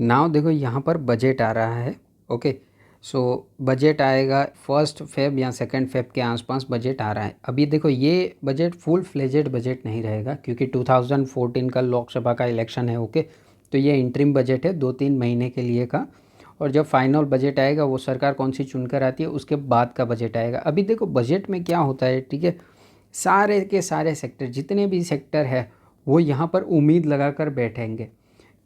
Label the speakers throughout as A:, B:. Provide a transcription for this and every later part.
A: Now देखो यहाँ पर बजट आ रहा है। ओके, सो बजट आएगा 1 फेब या 2 फेब के आसपास बजट आ रहा है। अभी देखो ये बजट फुल फ्लेजेड बजट नहीं रहेगा क्योंकि 2014 का लोकसभा का इलेक्शन है। ओके, तो ये इंटरिम बजट है 2-3 महीने के लिए का, और जब फाइनल बजट आएगा वो सरकार कौन सी चुनकर आती है उसके बाद का बजट आएगा। अभी देखो बजट में क्या होता है, ठीक है, सारे के सारे सेक्टर, जितने भी सेक्टर है वो यहाँ पर उम्मीद लगाकर बैठेंगे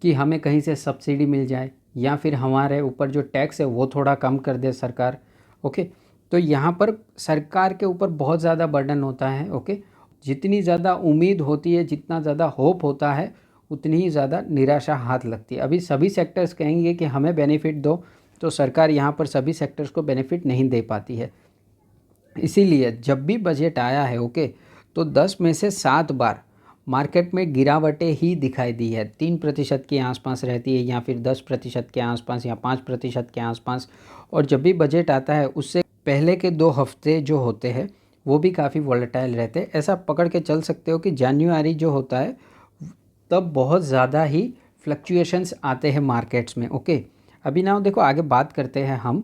A: कि हमें कहीं से सब्सिडी मिल जाए या फिर हमारे ऊपर जो टैक्स है वो थोड़ा कम कर दे सरकार। ओके, तो यहाँ पर सरकार के ऊपर बहुत ज़्यादा बर्डन होता है। ओके, जितनी ज़्यादा उम्मीद होती है, जितना ज़्यादा होप होता है, उतनी ही ज़्यादा निराशा हाथ लगती है। अभी सभी सेक्टर्स कहेंगे कि हमें बेनिफिट दो, तो सरकार यहाँ पर सभी सेक्टर्स को बेनिफिट नहीं दे पाती है। इसीलिए जब भी बजट आया है, ओके, तो 10 में से 7 बार मार्केट में गिरावटें ही दिखाई दी है। 3% के आसपास रहती है या फिर 10% के आसपास या 5% के आसपास। और जब भी बजट आता है उससे पहले के 2 हफ्ते जो होते हैं वो भी काफ़ी वॉलेटाइल रहते हैं। ऐसा पकड़ के चल सकते हो कि जनवरी जो होता है तब बहुत ज़्यादा ही फ्लक्चुएशंस आते हैं मार्केट्स में। ओके, अभी ना देखो आगे बात करते हैं हम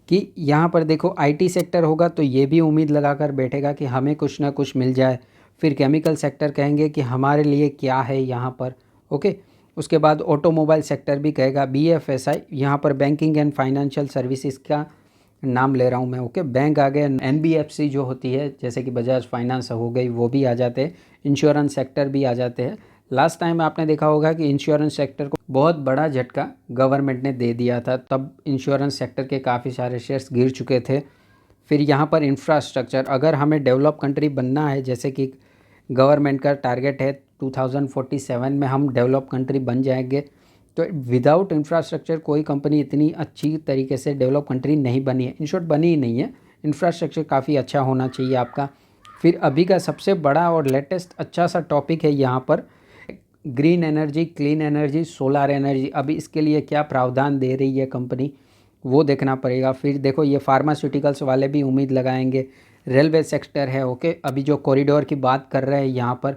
A: कि यहाँ पर देखो आईटी सेक्टर होगा तो ये भी उम्मीद लगाकर बैठेगा कि हमें कुछ ना कुछ मिल जाए। फिर केमिकल सेक्टर कहेंगे कि हमारे लिए क्या है यहाँ पर। ओके, उसके बाद ऑटोमोबाइल सेक्टर भी कहेगा। बीएफएसआई, यहाँ पर बैंकिंग एंड फाइनेंशियल सर्विसेज का नाम ले रहा हूँ मैं। ओके, बैंक आ गए, एनबीएफसी जो होती है जैसे कि बजाज फाइनेंस हो गई वो भी आ जाते हैं, इंश्योरेंस सेक्टर भी आ जाते हैं। लास्ट टाइम आपने देखा होगा कि इंश्योरेंस सेक्टर को बहुत बड़ा झटका गवर्नमेंट ने दे दिया था, तब इंश्योरेंस सेक्टर के काफ़ी सारे शेयर्स गिर चुके थे। फिर यहाँ पर इंफ्रास्ट्रक्चर, अगर हमें डेवलप कंट्री बनना है, जैसे कि गवर्नमेंट का टारगेट है 2047 में हम डेवलप कंट्री बन जाएंगे, तो विदाउट इंफ्रास्ट्रक्चर कोई कंपनी इतनी अच्छी तरीके से डेवलप कंट्री नहीं बनी है, इन शॉर्ट बनी ही नहीं है। इंफ्रास्ट्रक्चर काफ़ी अच्छा होना चाहिए आपका। फिर अभी का सबसे बड़ा और लेटेस्ट अच्छा सा टॉपिक है यहाँ पर green energy, clean energy, solar energy. अभी इसके लिए क्या प्रावधान दे रही है कंपनी वो देखना पड़ेगा। फिर देखो ये फार्मास्यूटिकल्स वाले भी उम्मीद लगाएंगे। रेलवे सेक्टर है, ओके, अभी जो कॉरिडोर की बात कर रहे हैं यहाँ पर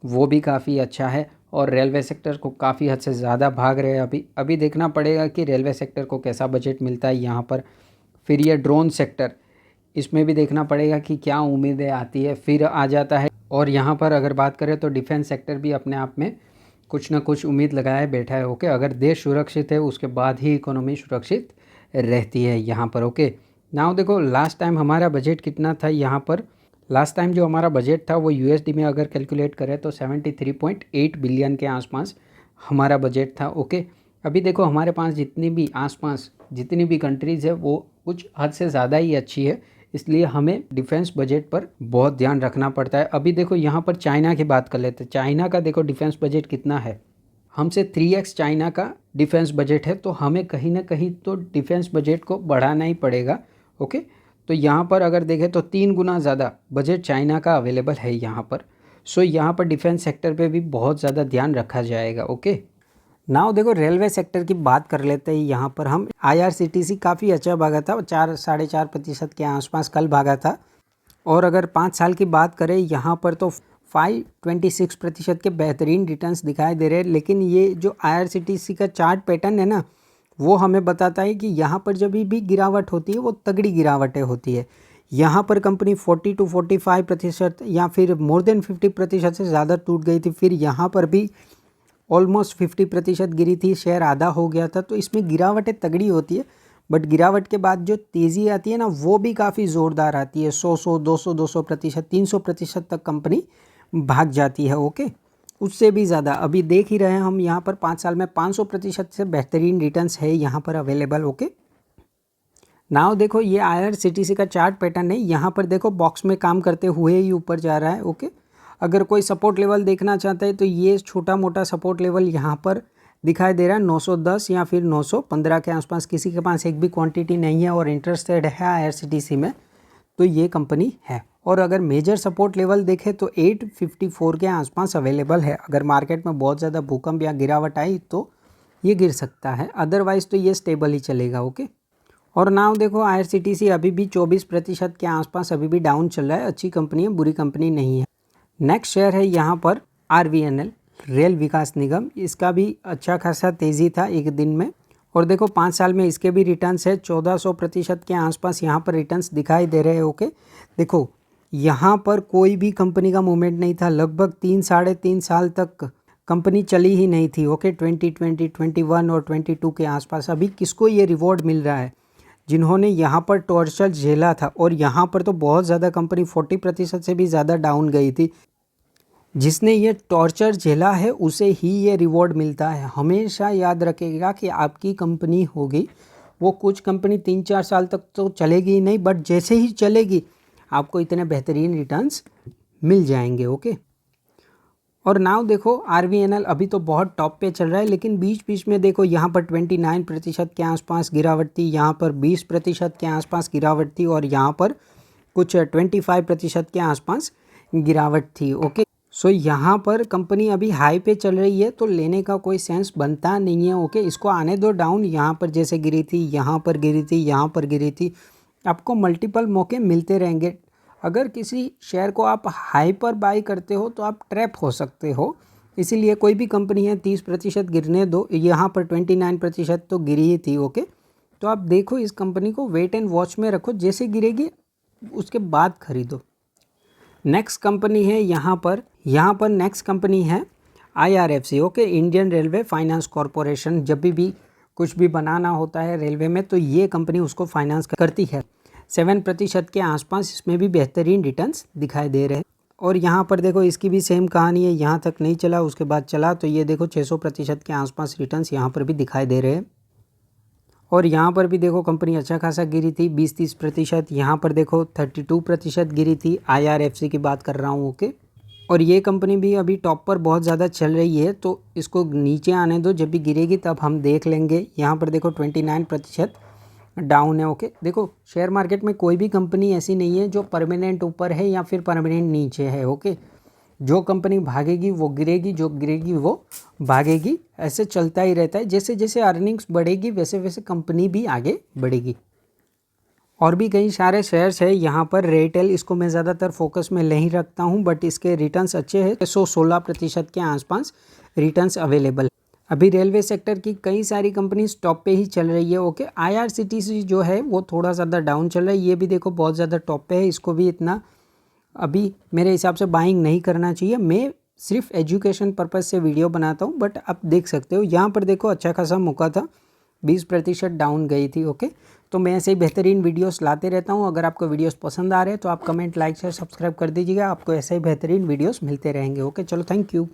A: वो भी काफ़ी अच्छा है और रेलवे सेक्टर को काफ़ी हद से ज़्यादा भाग रहे हैं। अभी देखना पड़ेगा कि रेलवे सेक्टर को कैसा बजट मिलता है यहाँ पर। फिर ये ड्रोन सेक्टर, इसमें भी देखना पड़ेगा कि क्या उम्मीदें आती है। फिर आ जाता है, और यहाँ पर अगर बात करें तो डिफेंस सेक्टर भी अपने आप में कुछ ना कुछ उम्मीद लगाए बैठा है। ओके, अगर देश सुरक्षित है उसके बाद ही इकोनॉमी सुरक्षित रहती है यहाँ पर। ओके, नाउ देखो लास्ट टाइम हमारा बजट कितना था यहाँ पर। लास्ट टाइम जो हमारा बजट था वो यूएसडी में अगर कैलकुलेट करें तो 73.8 बिलियन के आसपास हमारा बजट था। ओके, अभी देखो हमारे पास जितनी भी आसपास जितनी भी कंट्रीज़ है वो कुछ हद से ज़्यादा ही अच्छी है, इसलिए हमें डिफेंस बजट पर बहुत ध्यान रखना पड़ता है। अभी देखो यहाँ पर चाइना की बात कर लेते हैं। चाइना का देखो डिफेंस बजट कितना है, हमसे 3x चाइना का डिफेंस बजट है, तो हमें कहीं ना कहीं तो डिफेंस बजट को बढ़ाना ही पड़ेगा। ओके, तो यहाँ पर अगर देखें तो 3 गुना ज़्यादा बजट चाइना का अवेलेबल है यहाँ पर। सो यहाँ पर डिफेंस सेक्टर पे भी बहुत ज़्यादा ध्यान रखा जाएगा। ओके, नाउ देखो रेलवे सेक्टर की बात कर लेते हैं। यहाँ पर हम आईआरसीटीसी काफ़ी अच्छा भागा था, 4-4.5% के आसपास कल भागा था। और अगर 5 साल की बात करें यहाँ पर तो 526% के बेहतरीन रिटर्न्स दिखाई दे रहे हैं। लेकिन ये जो आईआरसीटीसी का चार्ट पैटर्न है ना, वो हमें बताता है कि यहाँ पर जब भी गिरावट होती है वो तगड़ी गिरावटें होती है। यहाँ पर कंपनी 40 to 45% या फिर मोर देन 50% से ज़्यादा टूट गई थी। फिर यहाँ पर भी ऑलमोस्ट 50% गिरी थी, शेयर आधा हो गया था। तो इसमें गिरावटें तगड़ी होती है, बट गिरावट के बाद जो तेज़ी आती है ना वो भी काफ़ी ज़ोरदार आती है। 100 200% 300% तक कंपनी भाग जाती है। ओके, उससे भी ज़्यादा अभी देख ही रहे हैं हम यहाँ पर 5 साल में 500% से बेहतरीन रिटर्न्स है यहाँ पर अवेलेबल। ओके, नाउ देखो ये आईआरसीटीसी का चार्ट पैटर्न है। यहाँ पर देखो बॉक्स में काम करते हुए ही ऊपर जा रहा है। ओके, अगर कोई सपोर्ट लेवल देखना चाहता है तो ये छोटा मोटा सपोर्ट लेवल यहाँ पर दिखाई दे रहा है 910 या फिर 915 के आसपास। किसी के पास एक भी क्वांटिटी नहीं है और इंटरेस्टेड है आईआरसीटीसी में तो ये कंपनी है। और अगर मेजर सपोर्ट लेवल देखें तो 854 के आसपास अवेलेबल है। अगर मार्केट में बहुत ज़्यादा भूकंप या गिरावट आई तो ये गिर सकता है, अदरवाइज़ तो ये स्टेबल ही चलेगा। ओके, और नाउ देखो आईआरसीटीसी अभी भी 24% के आसपास अभी भी डाउन चल रहा है। अच्छी कंपनी है, बुरी कंपनी नहीं है। नेक्स्ट शेयर है यहाँ पर आरवीएनएल। रेल विकास निगम, इसका भी अच्छा खासा तेज़ी था एक दिन में। और देखो 5 साल में इसके भी रिटर्न्स है 1400% के आसपास यहाँ पर रिटर्न्स दिखाई दे रहे हैं। ओके, देखो यहाँ पर कोई भी कंपनी का मूवमेंट नहीं था, लगभग 3-3.5 साल तक कंपनी चली ही नहीं थी। ओके, 2020, 21 और 22 के आसपास अभी किसको ये रिवॉर्ड मिल रहा है? जिन्होंने यहाँ पर टॉर्चर झेला था, और यहाँ पर तो बहुत ज़्यादा कंपनी 40% से भी ज़्यादा डाउन गई थी। जिसने ये टॉर्चर झेला है उसे ही ये रिवॉर्ड मिलता है। हमेशा याद रखिएगा कि आपकी कंपनी होगी, वो कुछ कंपनी 3-4 साल तक तो चलेगी ही नहीं, बट जैसे ही चलेगी आपको इतने बेहतरीन रिटर्न्स मिल जाएंगे। ओके, और नाउ देखो RVNL अभी तो बहुत टॉप पे चल रहा है, लेकिन बीच बीच में देखो यहाँ पर 29% के आसपास गिरावट थी, यहाँ पर 20% के आसपास गिरावट थी, और यहाँ पर कुछ 25% के आसपास गिरावट थी। ओके, सो यहाँ पर कंपनी अभी हाई पे चल रही है, तो लेने का कोई सेंस बनता नहीं है। ओके, इसको आने दो डाउन। यहाँ पर जैसे गिरी थी, यहाँ पर गिरी थी, यहाँ पर गिरी थी, आपको मल्टीपल मौके मिलते रहेंगे। अगर किसी शेयर को आप हाई पर बाई करते हो तो आप ट्रैप हो सकते हो, इसीलिए कोई भी कंपनी है 30% गिरने दो। यहाँ पर 29% तो गिरी ही थी। ओके, तो आप देखो इस कंपनी को वेट एंड वॉच में रखो, जैसे गिरेगी उसके बाद खरीदो। नेक्स्ट कंपनी है यहाँ पर नेक्स्ट कंपनी है IRFC। Okay, Indian railway finance corporation. जब भी कुछ भी बनाना होता है रेलवे में तो ये कंपनी उसको फाइनेंस करती है। 7% के आसपास इसमें भी बेहतरीन रिटर्न्स दिखाई दे रहे हैं। और यहाँ पर देखो इसकी भी सेम कहानी है, यहाँ तक नहीं चला, उसके बाद चला, तो ये देखो 600% के आसपास रिटर्न्स यहाँ पर भी दिखाई दे रहे हैं। और यहाँ पर भी देखो कंपनी अच्छा खासा गिरी थी 20-30%, यहाँ पर देखो 32% गिरी थी। IRFC की बात कर रहा हूँ। ओके, और ये कंपनी भी अभी टॉप पर बहुत ज़्यादा चल रही है, तो इसको नीचे आने दो, जब भी गिरेगी तब हम देख लेंगे। यहाँ पर देखो 29% डाउन है। ओके, देखो शेयर मार्केट में कोई भी कंपनी ऐसी नहीं है जो परमानेंट ऊपर है या फिर परमानेंट नीचे है। ओके, जो कंपनी भागेगी वो गिरेगी, जो गिरेगी वो भागेगी, ऐसे चलता ही रहता है। जैसे जैसे अर्निंग्स बढ़ेगी वैसे वैसे कंपनी भी आगे बढ़ेगी। और भी कई सारे शेयर्स है यहाँ पर। रेटेल, इसको मैं ज़्यादातर फोकस में नहीं रखता हूँ, बट इसके रिटर्न्स अच्छे हैं। 16% के आसपास रिटर्न्स अवेलेबल। अभी रेलवे सेक्टर की कई सारी कंपनीज टॉप पे ही चल रही है। ओके, IRCTC जो है वो थोड़ा ज़्यादा डाउन चल रहा है, ये भी देखो बहुत ज़्यादा टॉप पे है, इसको भी इतना अभी मेरे हिसाब से बाइंग नहीं करना चाहिए। मैं सिर्फ एजुकेशन पर्पज़ से वीडियो बनाता हूँ, बट आप देख सकते हो यहाँ पर देखो अच्छा खासा मौका था, 20% डाउन गई थी। ओके, तो मैं ऐसे ही बेहतरीन वीडियोस लाते रहता हूँ। अगर आपको वीडियोस पसंद आ रहे हैं तो आप कमेंट, लाइक, शेयर, सब्सक्राइब कर दीजिएगा। आपको ऐसे ही बेहतरीन वीडियोस मिलते रहेंगे। ओके, चलो, थैंक यू।